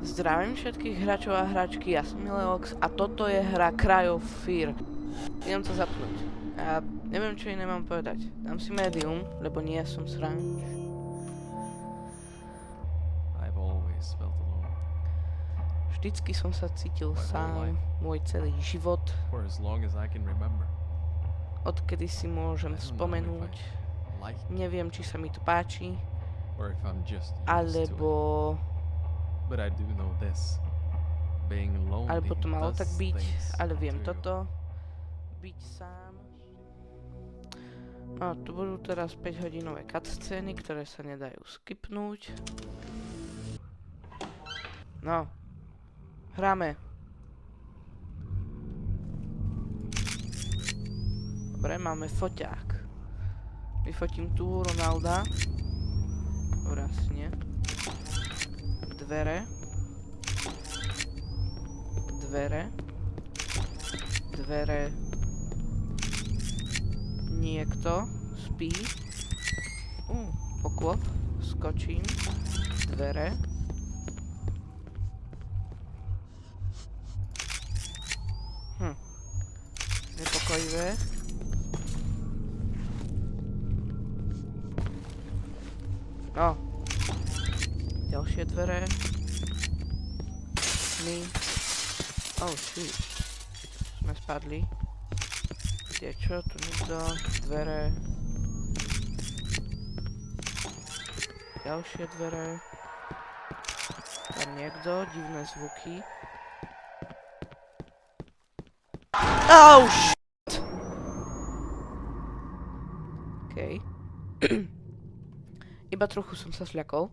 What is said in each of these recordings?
Zdravím všetkých hráčov a hráčky, ja som Mileox a toto je hra Cry of Fear. Idem to zapnúť. A neviem, čo iné mám povedať. Dám si medium, lebo nie som sranč. I've always felt alone. Vždycky som sa cítil sám, môj celý život, For as long as I can remember. odkedy si môžem I don't know if spomenúť. I like Neviem, či sa mi to páči, or if I'm just used to it. alebo But I do know this. Being lonely to malo does tak byť, things ale viem to you. toto. Byť sám. No, tu budú teraz 5-hodinové cutscény, ktoré sa nedajú skipnúť. No. Hráme. Dobre, máme foťák. Vyfotím tu Ronalda. Dobre, asi nie. Dvere. Dvere. Dvere. Niekto spí. Poklop. Skočím. Dvere. Nepokojivé. No. Ďalšie dvere. My. Oh shit. Sme spadli. Kde čo? Tu nikto. Dvere. Ďalšie dvere. Tam niekto. Divné zvuky. Oh shit! Okej. Iba trochu som sa zľakol.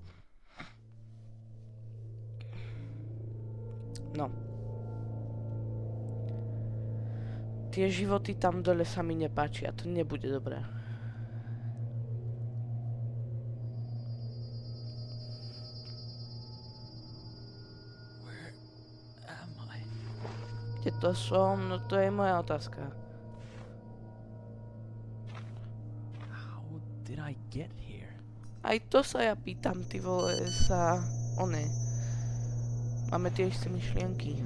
No. Tie životy tam dole sa mi nepáčia, to nebude dobré. Where am I? Kde to som? No to je moja otázka. How did I get here? Aj to sa ja pýtam, ty vole, sa... One. Máme tie isté myšlienky.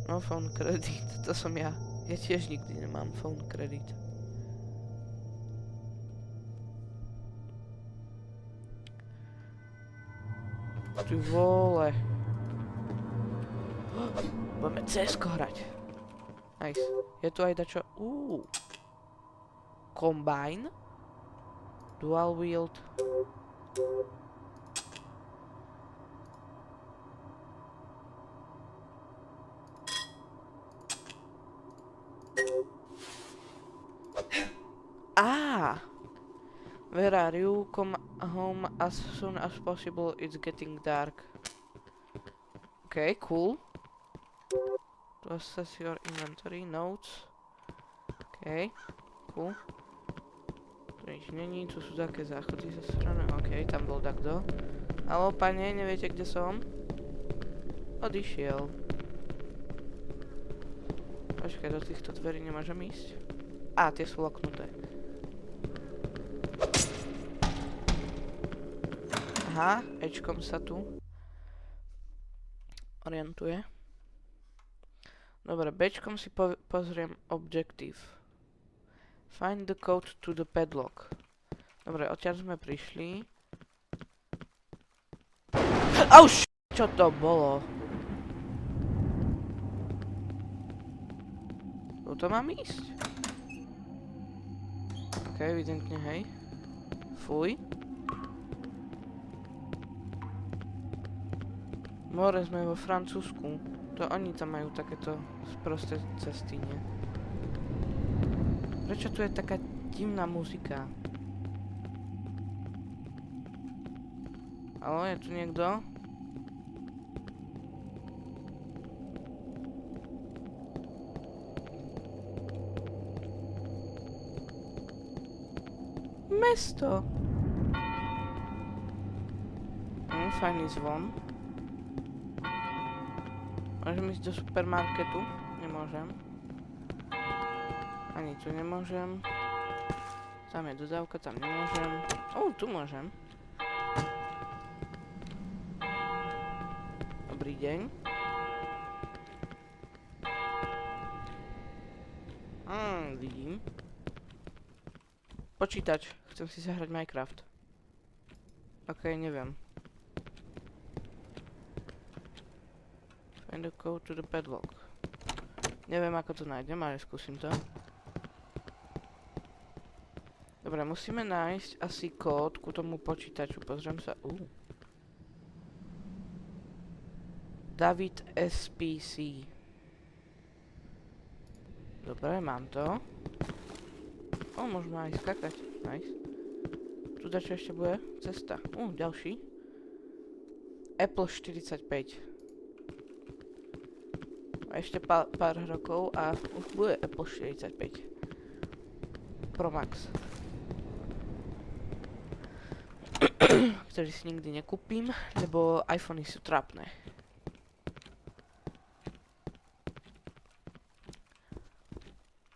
No, phone credit, to som ja. Ja tiež nikdy nemám phone credit. Ty vole. Budeme CSko hrať. Nice. Je tu aj dačo... Combine. Dual wield. Where are you? Come home as soon as possible. It's getting dark. Okay, cool. To assess your inventory, notes. Okay, cool. Tu nič není, tu sú také záchody ze strany. Okay, tam bol takto. Haló, pane, neviete, kde som? Odišiel. Počkaj, do týchto dverí nemôžem ísť? Tie sú loknuté. Aha, Ečkom sa tu orientuje. Dobre, Bčkom si pozriem objective. Find the code to the padlock. Dobre, odtiaľ sme prišli. Oh shit! Čo to bolo? Tu mám ísť? Ok, evidentne, hej. Fuj. More sme vo Francúzsku. To oni tam majú takéto sprosté cesty, nie? Prečo tu je taká divná muzika? Haló, je tu niekto? Mesto! Fajný zvon. Môžem ísť do supermarketu? Nemôžem. Ani tu nemôžem. Tam je dodávka, tam nemôžem. Tu môžem. Dobrý deň. Vidím. Počítač. Chcem si zahrať Minecraft. Ok, neviem. Find the code to the padlock. Neviem, ako to nájdem, ale skúsim to. Dobre, musíme nájsť asi kód ku tomu počítaču. Pozriem sa. David SPC. Dobre, mám to. Môžeme aj skakať. Nice. Tu dačo ešte bude? Cesta. Ďalší. Apple 45. A ešte pár rokov a už bude Apple 45. Pro Max. Ktorý si nikdy nekúpim, lebo iPhony sú trápne.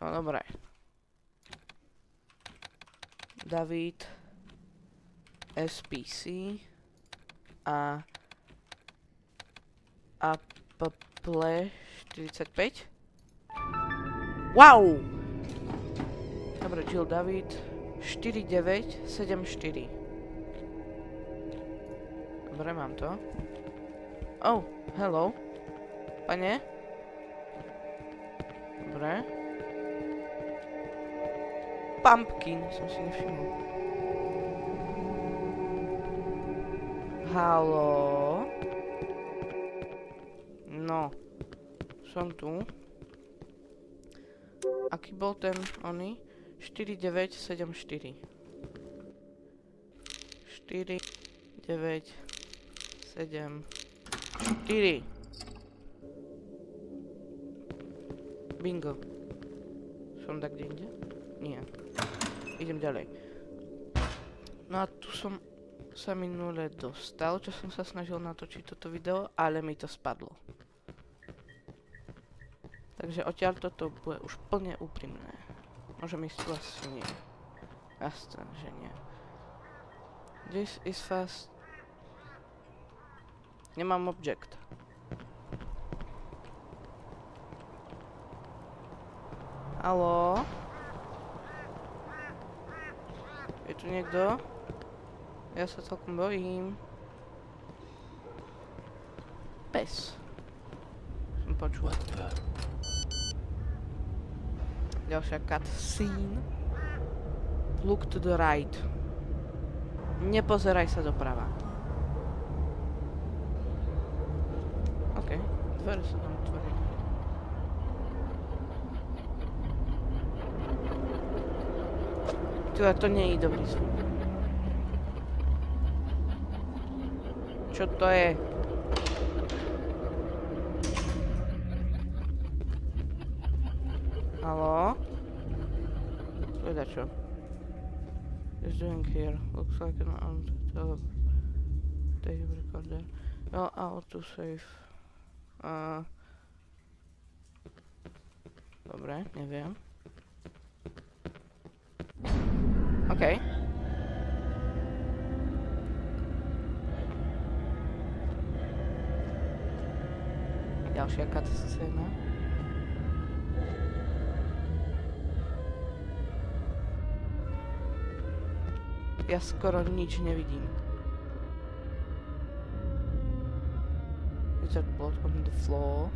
No dobré. David SPC a Apple 45. Wow! Dobre, Jill David 4974. Dobre, mám to. Hello. Pane? Dobre. Pumpkin, som si nevšimol. Haló? No. Som tu. Aký bol ten oný? 4974. 4974. Bingo. Som tak kde inde? Nie. Idem ďalej. No a tu som sa minule dostal, čo som sa snažil natočiť toto video, ale mi to spadlo. Takže odtiaľ toto bude už plne úprimné. Môžem ísť tu asi nie. Jasne, že nie. This is fast. Nemám object. Haló? Je tu niekto? Ja sa celkom bojím. Pes. Som počul. Ďalšia cutscene. Look to the right. Nepozeraj sa doprava. OK, dvere sa tam otvorí. To nie je dobrý zvuk. Čo to je? Haló? To je dačo. What's doing here? Looks like an tape recorder. Well, autosave. Dobre, neviem. OK. Ďalšia cutscéna. Ja skoro nič nevidím. Is there blood on the floor?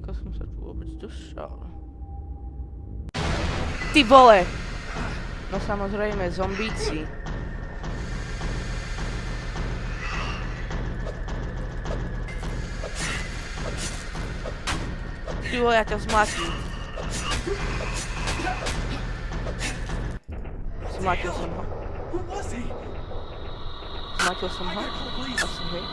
Ako som sa tu vôbec dostal? Ty vole! No samozrejme, zombíci. Ty vole, ja ťa zmlatím. Zmlatil som ho. Zmlatil som ho? Asi hej.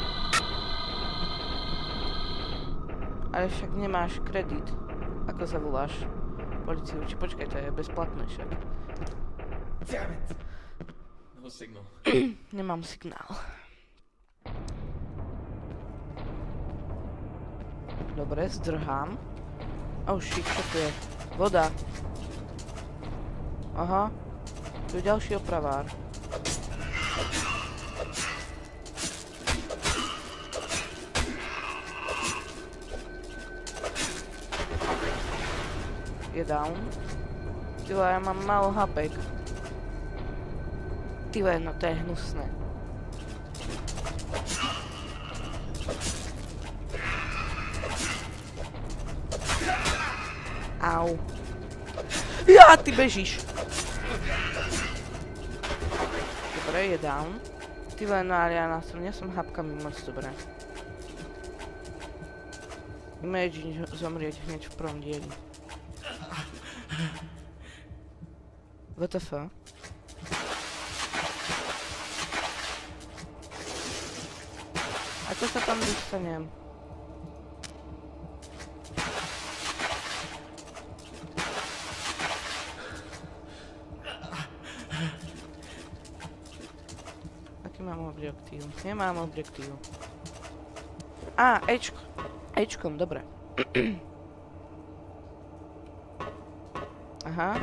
Ale však nemáš kredit. Ako zavoláš policiu? Či počkaj, to je bezplatné však. Damn it! No signal. Nemám signál. Dobre, zdrhám. Oh shit, čo tu je? Voda. Aha. Tu je ďalší opravár. Je down. Tyhle, ja mám málo hapek. Tyhle, no to je hnusné. Au. Ja, ty bežíš. Dobre, je down. Tyhle, no ale ja nie som hapkami moc dobré. Imagine zomrieť hneď v prvom dieli. WTF? Ako sa tam dostanem? Aký mám objektív? Nemám objektív. Á, Ečko. Ečkom, dobre. Aha.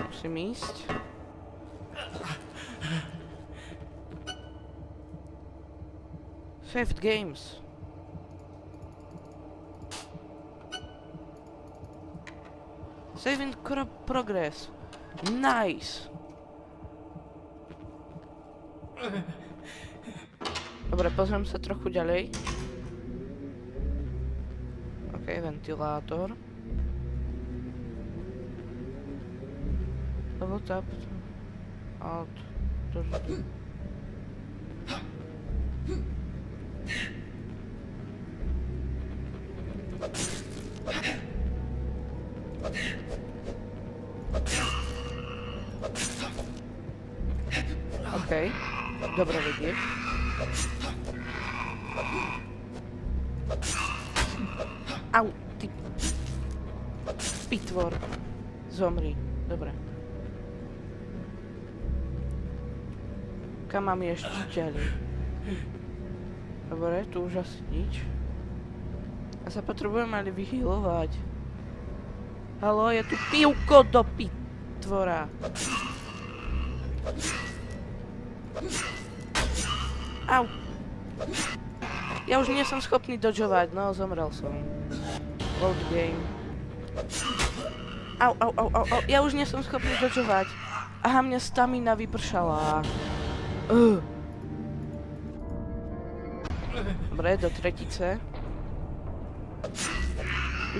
Musím ísť. Saved games. Saving progress. Nice. Dobre, pozriem sa trochu ďalej. OK, ventilátor. Level tap. Alt. OK. Dobre vedieť. Au, ty... Pitvor. Zomri. Dobre. Kam mám ešte ďalej? Dobre, tu už asi nič. Ja sa potrebujem ale vyhealovať. Haló, je tu pivko do pitvora. Au. Ja už nie som schopný dodžovať, no zomrel som. Load game. Au, au, au, au, au. Ja už nie som schopný dodžovať. Aha, mňa stamina vypršala. Dobre, do tretice.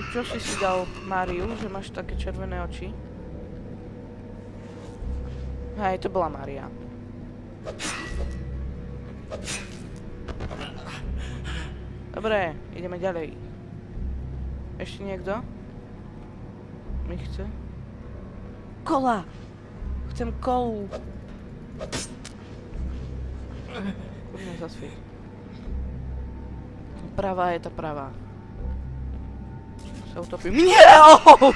Čo si dal, Máriu, že máš také červené oči? Hej, to bola Mária. Dobre, ideme ďalej. Ešte niekto? Mi chce? Kola! Chcem kolu! Kurňa, zasvieť. Pravá je tá pravá. Sa utopím. Nie! Oh,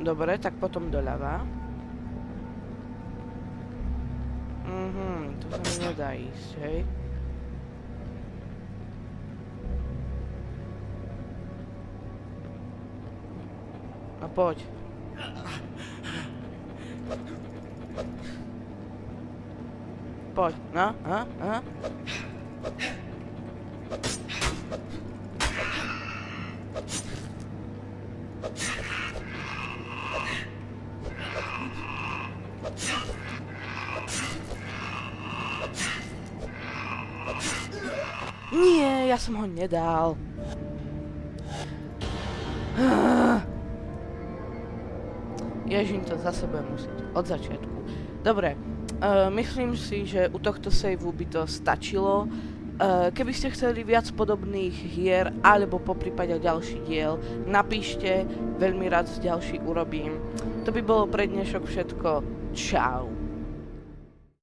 dobre, tak potom doľava. To sa mi nedá ísť, hej. No poď. Poď, no, Nie, ja som ho nedal. Ježiň, to zase budem musieť. Od začiatku. Dobre, myslím si, že u tohto saveu by to stačilo. Keby ste chceli viac podobných hier, alebo poprípade ďalší diel, napíšte, veľmi rád ďalší urobím. To by bolo pre dnešok všetko. Čau.